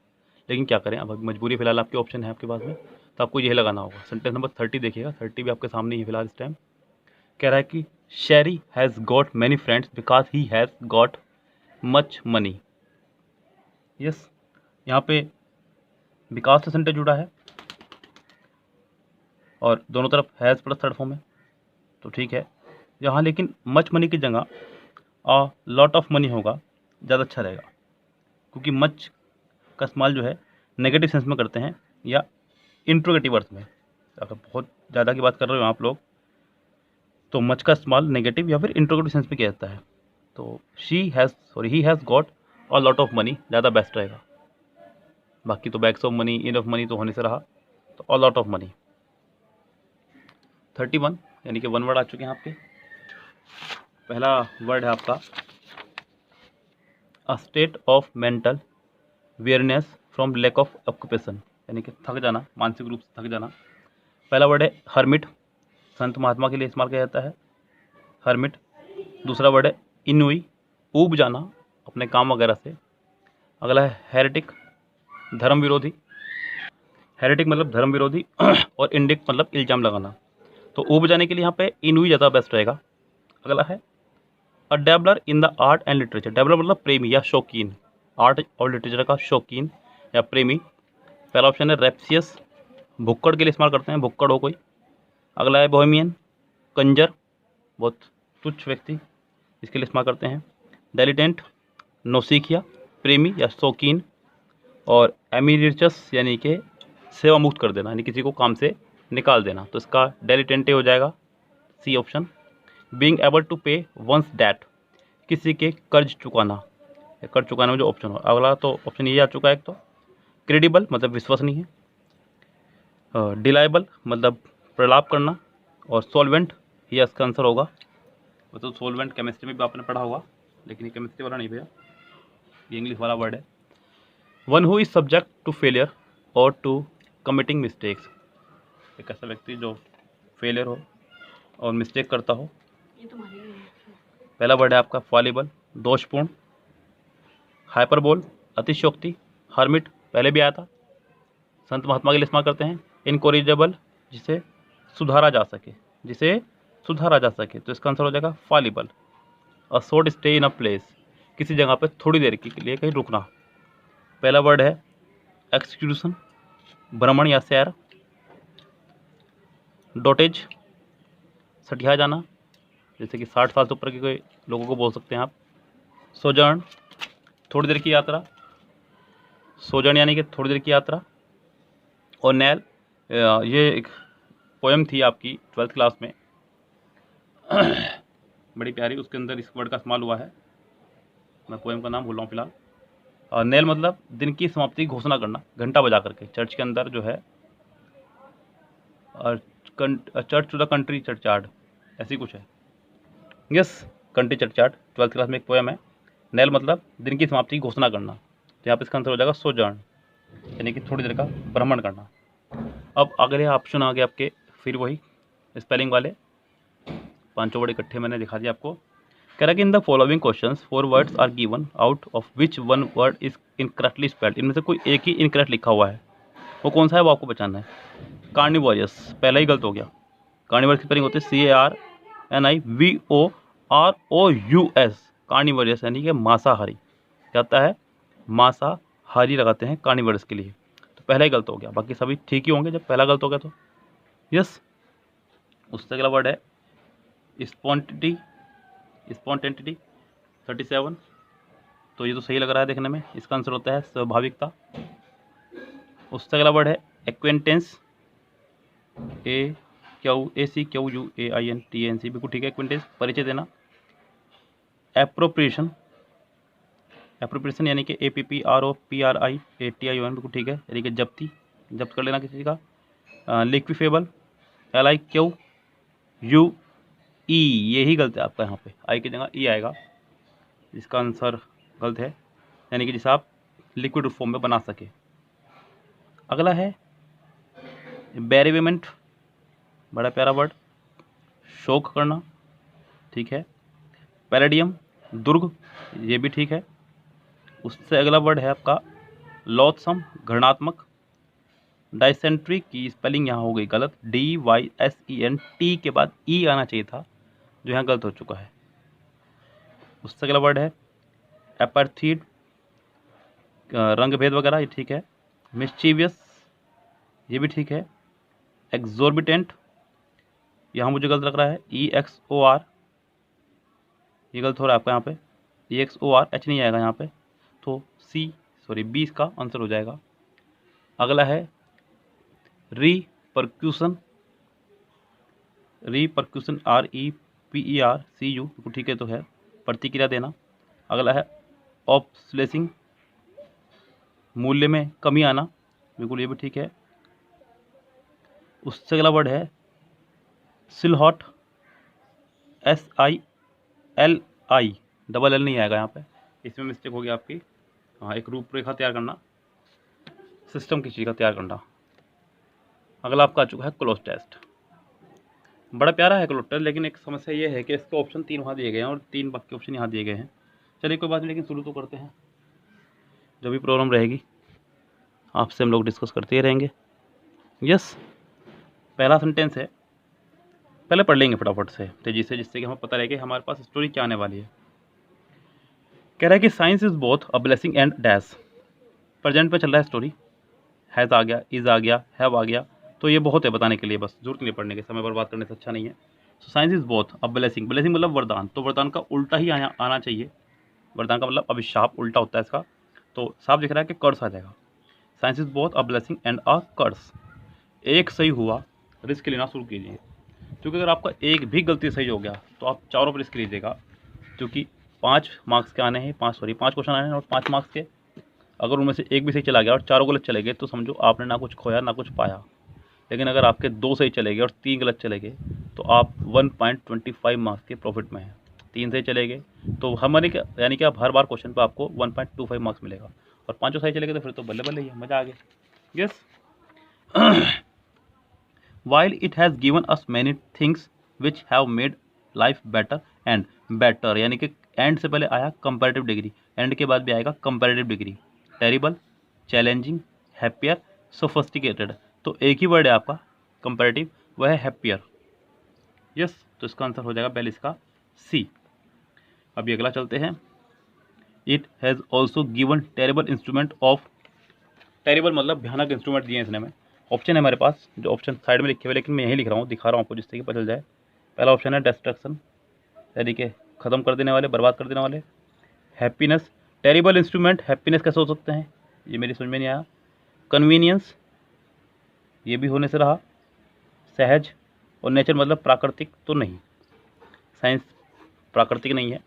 लेकिन क्या करें, अब मजबूरी फिलहाल आपके ऑप्शन है आपके पास में, तो आपको यही लगाना होगा। सेंटेंस नंबर 30 देखिएगा, 30 भी आपके सामने ही है फिलहाल इस टाइम। कह रहा है कि शेरी has got many friends because he has got much money. Yes, यहाँ पे बिकॉज से सेंटेंस जुड़ा है और दोनों तरफ हैज़ प्लस थर्ड फॉर्म है, तो ठीक है। यहाँ लेकिन मच मनी की जगह अ लॉट ऑफ मनी होगा, ज़्यादा अच्छा रहेगा, क्योंकि मच का इस्तेमाल जो है नेगेटिव सेंस में करते हैं या इंट्रोगेटिव अर्थ में। अगर बहुत ज़्यादा की बात कर रहे हो आप लोग तो मच का इस्तेमाल नेगेटिव या फिर इंट्रोगेटिव सेंस में किया जाता है। तो he has got a lot of money ज़्यादा बेस्ट रहेगा। बाकी तो bags of money, enough money तो होने से रहा, तो अ लॉट ऑफ मनी। 31 यानी कि 1 वर्ड आ चुके हैं आपके। पहला वर्ड है आपका a state of mental weariness from lack of occupation, यानी कि थक जाना, मानसिक रूप से थक जाना। पहला वर्ड है हर्मिट, संत महात्मा के लिए इस्तेमाल किया जाता है हर्मिट। दूसरा वर्ड है इनुई, ऊब जाना अपने काम वगैरह से। अगला है हेरेटिक, धर्म विरोधी। हेरेटिक मतलब धर्म विरोधी और इंडिक मतलब इल्जाम लगाना, तो ऊब जाने के लिए यहाँ पे इनुई ज़्यादा बेस्ट रहेगा। अगला है a dabbler in the art and literature, dabbler मतलब प्रेमी या शौकीन, आर्ट और लिटरेचर का शौकीन या प्रेमी। पहला ऑप्शन है रेप्सियस, भुक्कड़ के लिए इस्तेमाल करते हैं, भुक्कड़ हो कोई। अगला है बोहेमियन, कंजर, बहुत तुच्छ व्यक्ति, इसके लिए इस्तेमाल करते हैं। डेलिटेंट, नौसिखिया, प्रेमी या शौकीन। और एमिरिचस यानी कि सेवा मुक्त कर देना, यानी किसी को काम से निकाल देना, तो इसका डेलिटेंटे हो जाएगा C option. Being able to pay one's debt, किसी के कर्ज चुकाना, कर्ज चुकाने में जो ऑप्शन हो। अगला तो ऑप्शन ये आ चुका है एक तो। क्रेडिबल मतलब विश्वसनीय है, डिलायबल मतलब प्रलाप करना, और सॉल्वेंट ये इसका आंसर होगा। वो तो सोलवेंट केमिस्ट्री में भी आपने पढ़ा होगा, लेकिन ये केमिस्ट्री वाला नहीं भैया, ये इंग्लिश वाला वर्ड है। One who is subject to failure और टू कमिटिंग मिस्टेक्स, एक ऐसा व्यक्ति जो फेलियर हो और मिस्टेक करता हो। पहला वर्ड है आपका फॉलिबल, दोषपूर्ण, हाइपरबोल, अतिशयोक्ति, हर्मिट पहले भी आया था, संत महात्मा के लिए इस्तेमाल करते हैं। इनकोरिजेबल, जिसे सुधारा जा सके, जिसे सुधारा जा सके, तो इसका आंसर हो जाएगा fallible. A short stay in a place, किसी जगह पे थोड़ी देर के लिए कहीं रुकना। पहला वर्ड है एक्सक्यूशन, भ्रमण या सैर। डॉटेज, सटिया जाना, जैसे कि 60 साल से ऊपर के कोई लोगों को बोल सकते हैं आप। सोजर्न, थोड़ी देर की यात्रा, सोजर्न यानी कि थोड़ी देर की यात्रा। और नैल, ये एक पोएम थी आपकी 12th क्लास में बड़ी प्यारी, उसके अंदर इस वर्ड का इस्तेमाल हुआ है, मैं पोएम का नाम भूल रहा हूँ फिलहाल। और नेल मतलब दिन की समाप्ति की घोषणा करना, घंटा बजा करके। चर्च के अंदर जो है church to the country churchyard, ऐसी कुछ है। Yes, country churchyard 12th class में एक पोएम है। नेल मतलब दिन की समाप्ति की घोषणा करना, तो यहाँ पे इसका आंसर हो जाएगा सोजर्न, यानी कि थोड़ी देर का भ्रमण करना। अब अगले ऑप्शन आ गए आपके फिर वही स्पेलिंग वाले, पांचों वर्ड इकट्ठे मैंने दिखा दिया आपको। कह रहा है कि in the following questions 4 words are given, out of which 1 word is incorrectly spelled. इनमें से कोई एक ही इनकरेक्ट लिखा हुआ है, वो कौन सा है वो आपको बचाना है। कार्निवोरस, पहला ही गलत हो गया। कार्निवोरस की स्पेलिंग होती है CARNIVOROUS, कार्निवोरस यानी कि मांसाहारी। क्या होता है, मांसाहारी लगाते हैं कार्निवोरस के लिए, तो पहला ही गलत हो गया। बाकी सभी ठीक ही होंगे जब पहला गलत हो गया तो। यस, उससे अगला वर्ड है स्पॉन्टेनिटी, 37, तो ये तो सही लग रहा है देखने में, इसका आंसर होता है स्वाभाविकता। उससे अगला वर्ड है एक्वेंटेंस, AQUAINTANC, बिल्कुल ठीक है, एक्वेंटेंस परिचय देना। एप्रोप्रिएशन, यानी कि APPROPRIATION, बिल्कुल ठीक है, यानी कि जब्ती, जब्त कर लेना किसी का। लिक्विफेबल, LIQUE, यही गलत है आपका, यहाँ पे आई की जगह ई आएगा, इसका आंसर गलत है, यानी कि जिसे आप लिक्विड फॉर्म में बना सके। अगला है बेरिवेमेंट, बड़ा प्यारा वर्ड, शोक करना, ठीक है। पैलेडियम, दुर्ग, ये भी ठीक है। उससे अगला वर्ड है आपका लॉथसम, घृणात्मक। डाइसेंट्री की स्पेलिंग यहाँ हो गई गलत, DYSENT के बाद ई आना चाहिए था, जो यहाँ गलत हो चुका है। उससे अगला वर्ड है एपैर्थीड, रंग भेद वगैरह, ये ठीक है। मिस्चीवियस, ये भी ठीक है। एक्सोर्बिटेंट, यहाँ मुझे गलत लग रहा है, EXOR, ये गलत हो रहा है आपका यहाँ पे, EXOR, H नहीं आएगा यहाँ पे, तो B इसका आंसर हो जाएगा। अगला है रीपरक्यूशन, REPERCU, ठीक है, तो है प्रतिक्रिया देना। अगला है ऑब्सलेसिंग, मूल्य में कमी आना, बिल्कुल ये भी ठीक है। उससे अगला वर्ड है सिलहॉट, SILI, डबल L नहीं आएगा यहाँ पे, इसमें मिस्टेक हो गई आपकी। हाँ, एक रूपरेखा तैयार करना, सिस्टम की चीज़ का तैयार करना। अगला आपका आ चुका है क्लोज टेस्ट, बड़ा प्यारा है क्लोज टेस्ट, लेकिन एक समस्या ये है कि इसके ऑप्शन 3 वहाँ दिए गए हैं और 3 बाकी ऑप्शन यहाँ दिए गए हैं। चलिए कोई बात नहीं, लेकिन शुरू तो करते हैं, जो भी प्रॉब्लम रहेगी आपसे हम लोग डिस्कस करते ही रहेंगे। यस, पहला सेंटेंस है, पहले पढ़ लेंगे फटाफट से तेजी से, जिससे कि हमें पता रहे कि हमारे पास स्टोरी क्या आने वाली है। कह रहा है कि science is both a blessing and dash, present पे चल रहा है स्टोरी, हैज़ आ गया, इज़ आ गया, हैव आ गया, तो ये बहुत है बताने के लिए, बस जरूरत नहीं पढ़ने के, समय बर्बाद करने से अच्छा नहीं है। So science is both a blessing, blessing मतलब वरदान, तो वरदान का उल्टा ही आना चाहिए, वरदान का मतलब अभिशाप उल्टा होता है इसका, तो साफ दिख रहा है कि कर्स आ जाएगा। Science is both a blessing and a curse, एक सही हुआ, रिस्क लेना शुरू कीजिए, क्योंकि अगर आपका एक भी गलती सही हो गया तो आप चारों पर रिस्क लीजिएगा, क्योंकि 5 मार्क्स के आने हैं, 5 क्वेश्चन आने हैं और 5 मार्क्स के, अगर उनमें से एक भी सही चला गया और चारों गलत चले गए तो समझो आपने ना कुछ खोया ना कुछ पाया। लेकिन अगर आपके 2 सही चले गए और 3 गलत चले गए तो आप 1.25 मार्क्स के प्रॉफिट में हैं। 3 से चले गए तो हमारे यानी कि आप हर बार क्वेश्चन पे आपको 1.25 मार्क्स मिलेगा, और 5 सही चले गए तो फिर तो बल्ले बल्ले ही है, मज़ा आ गया। Yes while it has given us many things which have made life better and better, यानी कि एंड से पहले आया कंपैरेटिव डिग्री, एंड के बाद भी आएगा comparative degree, terrible, challenging, happier, sophisticated, तो एक ही वर्ड है आपका कंपैरेटिव, वह है हैप्पियर। यस, तो इसका आंसर हो जाएगा पहले इसका सी। अभी अगला चलते हैं। It has also given terrible instrument of, terrible मतलब भयानक इंस्ट्रूमेंट दिए हैं इसने में। ऑप्शन है हमारे पास, जो ऑप्शन साइड में लिखे हुए, लेकिन मैं यहीं लिख रहा हूँ, दिखा रहा हूँ आपको जिससे कि पता चल जाए। पहला ऑप्शन है डिस्ट्रक्शन, यानी कि ख़त्म कर देने वाले, बर्बाद कर देने वाले। हैप्पीनेस, टेरिबल इंस्ट्रूमेंट हैप्पीनेस कैसे हो सकते हैं, ये मेरी समझ में नहीं आया। कन्वीनियंस, ये भी होने से रहा। सहज और नेचर मतलब प्राकृतिक तो नहीं, साइंस प्राकृतिक नहीं है,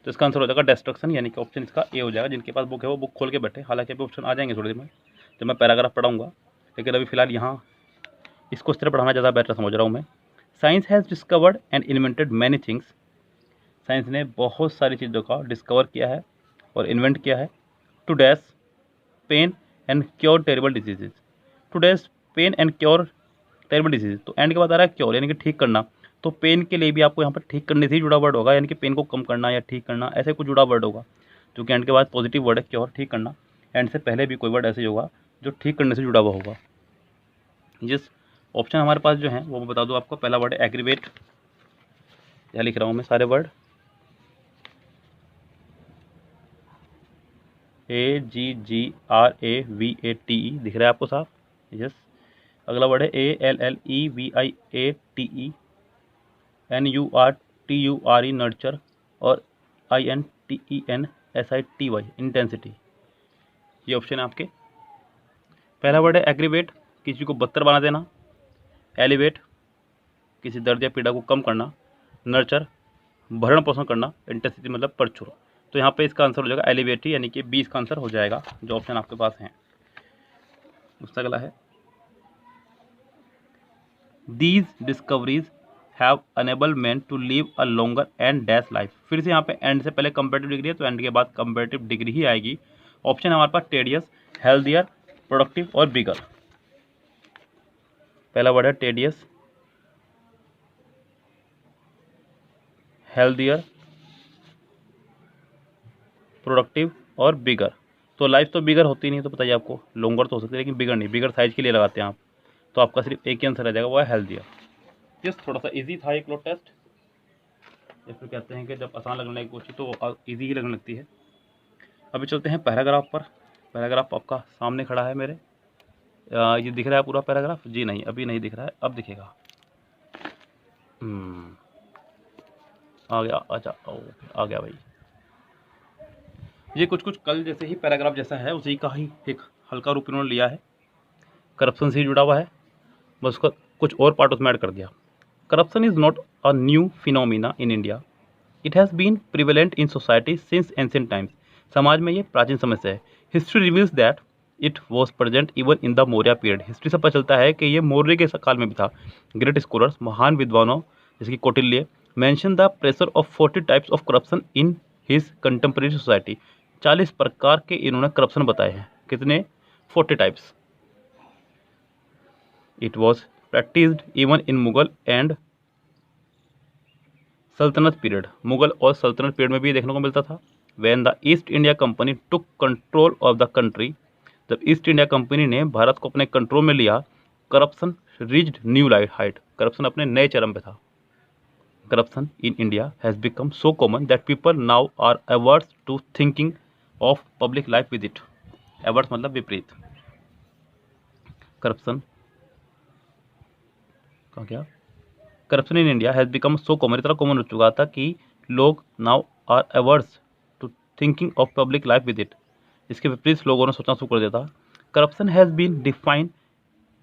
तो इसका आंसर हो जाएगा डिस्ट्रक्शन, यानी कि ऑप्शन इसका ए हो जाएगा। जिनके पास बुक है वो बुक खोल के बैठे, हालांकि अभी ऑप्शन आ जाएंगे थोड़ी देर में जब मैं पैराग्राफ पढ़ाऊंगा, लेकिन अभी फिलहाल यहाँ इसको इस तरह पढ़ाना ज़्यादा बेटर समझ रहा हूँ मैं। Science has discovered and invented many things, science ने बहुत सारी चीज़ों का डिस्कवर किया है और इन्वेंट किया है। To dash pain and cure terrible diseases, to dash pain and cure terrible disease, तो एंड के बाद आ रहा है क्योर, यानी कि ठीक करना, तो पेन के लिए भी आपको यहाँ पर ठीक करने से ही जुड़ा वर्ड होगा, यानी कि पेन को कम करना या ठीक करना, ऐसे कुछ जुड़ा वर्ड होगा, जो कि एंड के बाद पॉजिटिव वर्ड है क्योर, ठीक करना। एंड से पहले भी कोई वर्ड ऐसे ही होगा जो ठीक करने से जुड़ा हुआ होगा। जिस ऑप्शन हमारे पास जो है वो मैं बता दूँ आपको। पहला वर्ड है एग्रीवेट, यहाँ लिख रहा हूँ मैं सारे वर्ड, AGGRAVATE, दिख रहा है आपको साफ। यस, अगला वर्ड है ALLEVIATE, NURTURE नर्चर, और INTENSITY इंटेंसिटी, ये ऑप्शन है आपके। पहला वर्ड है एग्रीवेट, किसी को बदतर बना देना। एलिवेट, किसी दर्द या पीड़ा को कम करना। नर्चर, भरण पोषण करना। इंटेंसिटी मतलब प्रचुर, तो यहाँ पे इसका आंसर हो जाएगा एलिवेट, यानी कि बी इसका आंसर हो जाएगा, जो ऑप्शन आपके पास हैं। दूसरा अगला है these discoveries have enable man to live a longer and dash life, फिर से यहाँ पे एंड से पहले कंपेरेटिव डिग्री है तो एंड के बाद कंपेरेटिव डिग्री ही आएगी। ऑप्शन हमारे पास टेडियस, हेल्दियर, प्रोडक्टिव और बिगर। पहला वर्ड है टेडियस, हेल्दियर, प्रोडक्टिव और बिगर। तो लाइफ तो बिगर होती नहीं, तो बताइए आपको, लॉन्गर तो हो सकती है लेकिन बिगर नहीं, बिगर साइज के लिए लगाते हैं आप, तो आपका सिर्फ एक ही आंसर रह जाएगा, वो है हेल्दियर। यस, थोड़ा सा इजी था एक लो टेस्ट, या फिर कहते हैं कि जब आसान लगने की कोशिश तो इजी ही लगने लगती है। अभी चलते हैं पैराग्राफ पर। पैराग्राफ आपका सामने खड़ा है मेरे, ये दिख रहा है पूरा पैराग्राफ? जी नहीं, अभी नहीं दिख रहा है, अब दिखेगा। आ गया, अच्छा ओके, आ गया भाई। ये कुछ कुछ कल जैसे ही पैराग्राफ जैसा है, उसी का ही एक हल्का रूप इन्होंने लिया है, करप्शन से ही जुड़ा हुआ है, बस उसका कुछ और पार्ट उसमें ऐड कर दिया। Corruption is not a new phenomena in India, it has been prevalent in society since ancient times, समाज में ये प्राचीन समस्या है। History reveals that it was present even in the Maurya period, history से पता चलता है कि ये मौर्य के काल में भी था। ग्रेट स्कॉलर्स, महान विद्वानों जैसे कि Kautilya, mention the pressure of 40 types of corruption in his contemporary society, 40 प्रकार के इन्होंने करप्शन बताए हैं। कितने? 40 types. It was practised even in Mughal and सल्तनत पीरियड, मुगल और सल्तनत पीरियड में भी देखने को मिलता था। When the east India company took control of the country, जब ईस्ट इंडिया कंपनी ने भारत को अपने कंट्रोल में लिया, corruption reached new height, corruption अपने नए चरम पे था। Corruption in India has become so common that people now are averse to thinking of public life with it, averse मतलब विपरीत। करप्शन का क्या? Corruption in India has become so common, इतना कॉमन हो चुका था कि लोग now are averse to thinking of public life with it, इसके विपरीत लोगों ने सोचना शुरू कर दिया था। Corruption has been defined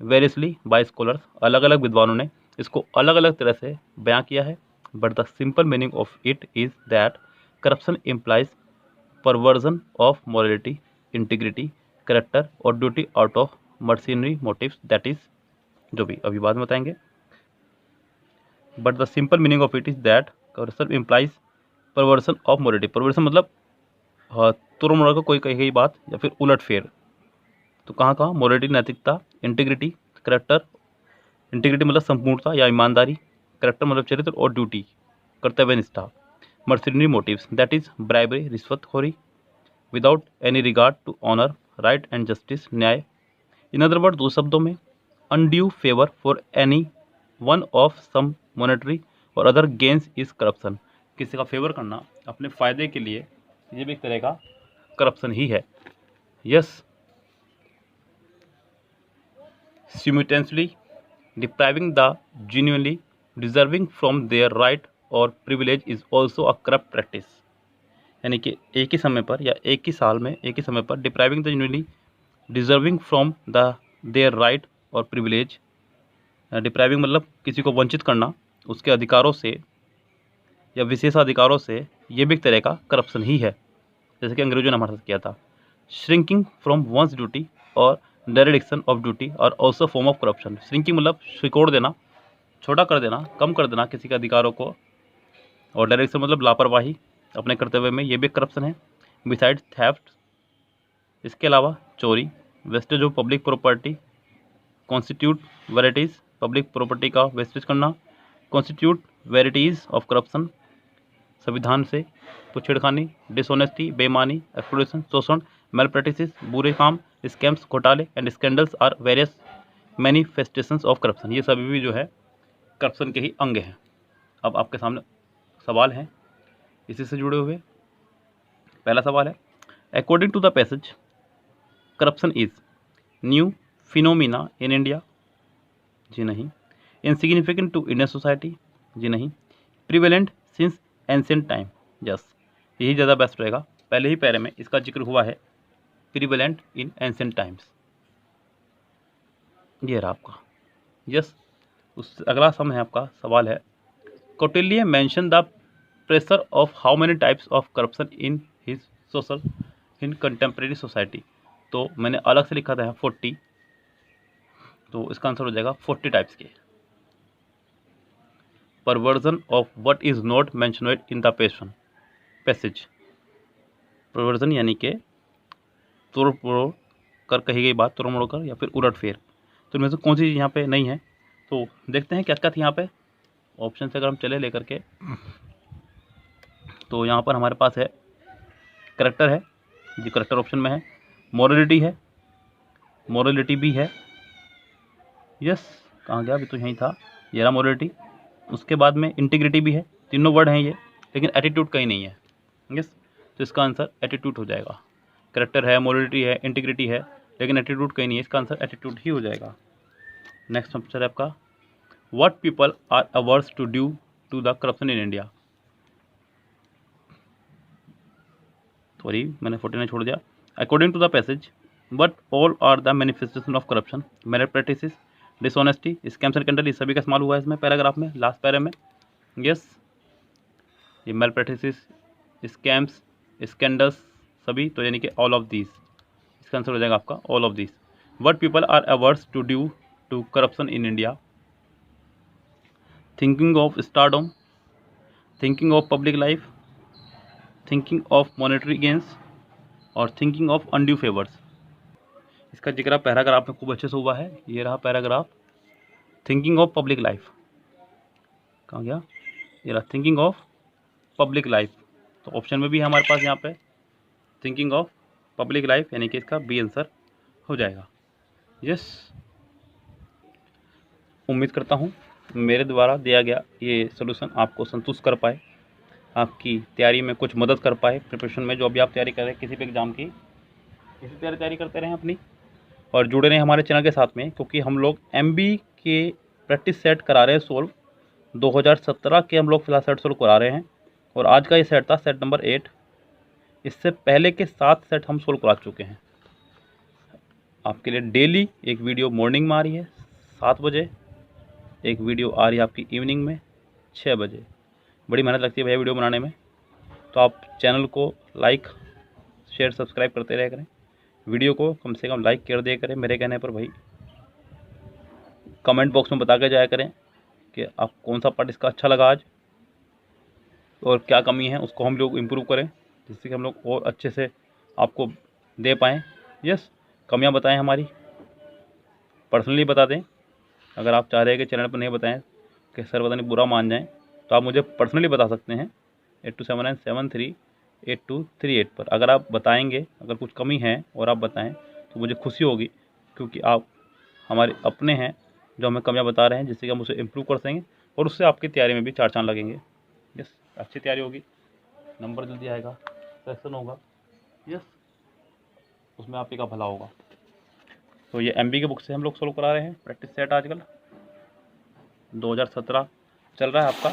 variously bye scholars, अलग अलग विद्वानों ने इसको अलग अलग तरह से बयां किया है, but the simple meaning of it is that corruption implies perversion of morality, integrity, character और duty out of mercenary motives, that is, जो भी अभी बाद में बताएंगे। But the simple meaning of it is that corruption implies perversion of morality. Perversion मतलब तुरंत मुड़ा का कोई कही गई बात या फिर उलट फेर। तो कहाँ कहाँ? मोरलिटी नैतिकता, इंटीग्रिटी करेक्टर, इंटीग्रिटी मतलब संपूर्णता या ईमानदारी, करेक्टर मतलब चरित्र, और ड्यूटी कर्तव्य निष्ठा। Mercenary motives that is bribery रिश्वतखोरी without any regard to honour right and justice न्याय। इन अदर वर्ड, दो शब्दों में, undue favour for any one of some monetary और अदर गेन्स इज करप्शन। किसी का फेवर करना अपने फायदे के लिए, ये भी एक तरह का करप्शन ही है। Yes, simultaneously depriving the genuinely deserving from their right or privilege is also a corrupt practice। यानी कि एक ही समय पर या एक ही साल में एक ही समय पर depriving the genuinely deserving from the their right और प्रिविलेज। डिप्राइविंग मतलब किसी को वंचित करना उसके अधिकारों से या विशेष अधिकारों से, ये भी एक तरह का करप्शन ही है, जैसे कि अंग्रेजों ने हमारे साथ किया था। श्रिंकिंग फ्रॉम वंस ड्यूटी और डेरिडिक्शन ऑफ ड्यूटी और also form of corruption. Shrinking मतलब सिकोड़ देना, छोटा कर देना, कम कर देना किसी के अधिकारों को, और डायरेक्शन मतलब लापरवाही अपने कर्तव्य में, ये भी करप्शन है। बिसाइड्स थेफ्ट, इसके अलावा चोरी, wastage of public property, constitute varieties, public property का वेस्टेज करना, कॉन्स्टिट्यूट वेराइटीज़ ऑफ करप्शन, संविधान से छेड़खानी, डिसऑनेस्टी बेईमानी, एक्सप्लॉइटेशन शोषण, मेल प्रैक्टिसेस बुरे काम, स्कैम्स घोटाले and scandals are various manifestations of corruption. ये सभी भी जो है करप्शन के ही अंग हैं। अब आपके सामने सवाल हैं इसी से जुड़े हुए। पहला सवाल है, according to the passage corruption is new phenomena in India. जी नहीं। Insignificant to Indian society. जी नहीं। Prevalent since ancient time. Yes, यही ज़्यादा बेस्ट रहेगा। पहले ही पैरे में इसका जिक्र हुआ है, प्रिवेलेंट इन एंशिएंट टाइम्स। ये रहा आपका। यस, उस अगला सम है आपका सवाल है, Kautilya mention the pressure of how many types of corruption in his social in contemporary society. तो मैंने अलग से लिखा था 40, तो इसका आंसर हो जाएगा 40 टाइप्स के। Perversion of what is not mentioned in the passage. Perversion यानी कि तोड़ फोड़ कर कही गई बात, तोड़ मोड़ कर या फिर उलट फेर। तो इनमें से कौन सी चीज़ यहाँ पे नहीं है, तो देखते हैं क्या क्या थी यहाँ पे। ऑप्शन से अगर हम चले लेकर के, तो यहाँ पर हमारे पास है करेक्टर है, जी करेक्टर ऑप्शन में है। मॉरलिटी है, मॉरलिटी भी है। यस, कहाँ गया, अभी तो यहीं था, ये रहा मॉरलिटी। उसके बाद में इंटीग्रिटी भी है। तीनों वर्ड हैं ये, लेकिन एटीट्यूड कहीं नहीं है। यस, तो इसका आंसर एटीट्यूड हो जाएगा। करेक्टर है, मॉरलिटी है, इंटीग्रिटी है, लेकिन एटीट्यूड कहीं नहीं है, इसका आंसर एटीट्यूड ही हो जाएगा। नेक्स्ट ऑप्शन है आपका, what people are averse to due to the corruption in India. Sorry, मैंने 49 छोड़ दिया। According to the passage but all are the manifestation of corruption, merit practices, dishonesty, scams and scandal, ये सभी का इस्तेमाल हुआ है इसमें पैराग्राफ में, लास्ट पैरा में। यस, ये मेल प्रैक्टिसेस, स्कैम्स, स्कैंडल्स सभी, तो यानी कि ऑल ऑफ दीज, इसका आंसर हो जाएगा आपका all of these. What people are averse to due to corruption in India, thinking of stardom, thinking of public life, thinking of monetary gains और thinking of undue favours. इसका जिक्र paragraph में खूब अच्छे से हुआ है। ये रहा paragraph, thinking of public life, कहाँ गया, ये रहा थिंकिंग ऑफ पब्लिक लाइफ। तो ऑप्शन में भी है हमारे पास यहाँ पे थिंकिंग ऑफ पब्लिक लाइफ, यानी कि इसका बी आंसर हो जाएगा। यस, उम्मीद करता हूँ मेरे द्वारा दिया गया ये सोल्यूशन आपको संतुष्ट कर पाए, आपकी तैयारी में कुछ मदद कर पाए, प्रिपरेशन में जो अभी आप तैयारी कर रहे हैं किसी भी एग्ज़ाम की, इसी तरह तैयारी करते रहें अपनी, और जुड़े रहें हमारे चैनल के साथ में, क्योंकि हम लोग MB के प्रैक्टिस सेट करा रहे हैं सोल्व। 2017 के हम लोग फिलहाल सेट सोल्व करा रहे हैं, और आज का ये सेट था सेट नंबर 8। इससे पहले के 7 सेट हम सोल्व करा चुके हैं। आपके लिए डेली एक वीडियो मॉर्निंग में आ रही है 7 बजे, एक वीडियो आ रही है आपकी इवनिंग में 6 बजे। बड़ी मेहनत लगती है भैया वीडियो बनाने में, तो आप चैनल को लाइक शेयर सब्सक्राइब करते रह करें, वीडियो को कम से कम लाइक कर दिया करें मेरे कहने पर भाई, कमेंट बॉक्स में बता के जाया करें कि आप कौन सा पार्ट इसका अच्छा लगा आज और क्या कमी है उसको हम लोग इम्प्रूव करें, जिससे कि हम लोग और अच्छे से आपको दे पाएँ। यस, कमियां बताएं हमारी, पर्सनली बता दें। अगर आप चाह रहे हैं कि चैनल पर नहीं बताएं कि सर पता नहीं बुरा मान जाएं, तो आप मुझे पर्सनली बता सकते हैं 8279738238 पर। अगर आप बताएंगे, अगर कुछ कमी है और आप बताएं तो मुझे खुशी होगी, क्योंकि आप हमारे अपने हैं जो हमें कमियां बता रहे हैं, जिससे कि हम उसे इम्प्रूव कर सकेंगे और उससे आपकी तैयारी में भी चार चांद लगेंगे। यस, अच्छी तैयारी होगी, नंबर जल्दी आएगा, सेक्शन होगा। यस, उसमें आप ही का भला होगा। तो ये MB के बुक से हम लोग सोल्व करा रहे हैं प्रैक्टिस सेट। आजकल 2017 चल रहा है आपका।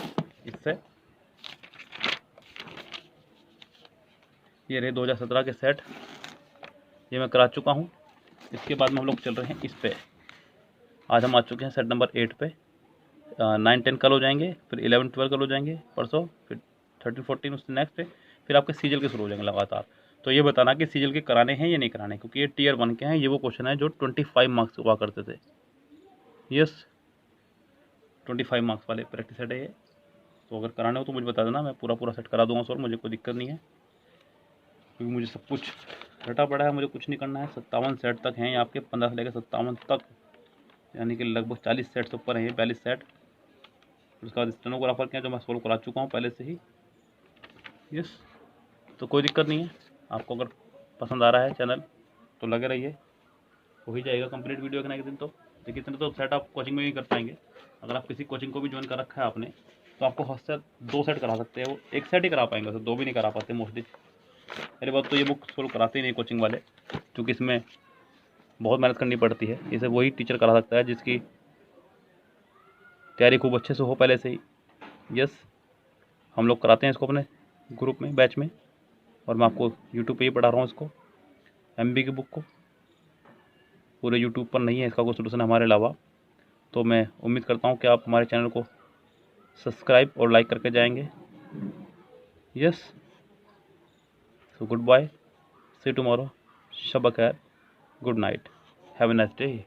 इससे ये रहे 2017 के सेट, ये मैं करा चुका हूँ। इसके बाद में हम लोग चल रहे हैं इस पे। आज हम आ चुके हैं सेट नंबर 8 पे। 9, 10 कल हो जाएंगे, फिर 11, 12 कल हो जाएंगे परसों, फिर 13, 14 उससे नेक्स्ट पे, फिर आपके सीजल के शुरू हो जाएंगे लगातार। तो ये बताना कि सीजल के कराने हैं या नहीं कराने, क्योंकि ये Tier 1 के हैं। ये वो क्वेश्चन है जो 25 मार्क्स हुआ करते थे। यस, 25 मार्क्स वाले प्रैक्टिस सेट है ये। तो अगर कराना हो तो मुझे बता देना, मैं पूरा सेट करा दूंगा सर, मुझे कोई दिक्कत नहीं है, क्योंकि मुझे सब कुछ रटा पड़ा है, मुझे कुछ नहीं करना है। 57 सेट तक हैं आपके, 15 से लेकर 57 तक, यानी कि लगभग 40 सेट से ऊपर है ये, 42 सेट। उसके बाद स्टेनोग्राफर के हैं जो मैं सोल्व करा चुका हूँ पहले से ही। यस, तो कोई दिक्कत नहीं है। आपको अगर पसंद आ रहा है चैनल तो लगे रहिए, हो ही जाएगा कंप्लीट वीडियो के ना एक दिन। तो देखिए, इतने तो सेट आप कोचिंग में भी कर पाएंगे। अगर आप किसी कोचिंग को भी ज्वाइन कर रखा है आपने, तो आपको हद से 2 सेट करा सकते हैं। वो 1 सेट ही करा पाएंगे, तो 2 भी नहीं करा पाते मोस्टली। मेरे बात तो ये बुक सोल्व कराते ही नहीं कोचिंग वाले, क्योंकि इसमें बहुत मेहनत करनी पड़ती है। इसे वही टीचर करा सकता है जिसकी तैयारी खूब अच्छे से हो पहले से ही। यस, हम लोग कराते हैं इसको अपने ग्रुप में, बैच में, और मैं आपको यूट्यूब पे ही पढ़ा रहा हूँ इसको, MB की बुक को। पूरे यूट्यूब पर नहीं है इसका कोई सोल्यूशन हमारे अलावा। तो मैं उम्मीद करता हूँ कि आप हमारे चैनल को सब्सक्राइब और लाइक करके जाएंगे। Yes, so goodbye, see tomorrow, शब खैर, good night, have a nice day.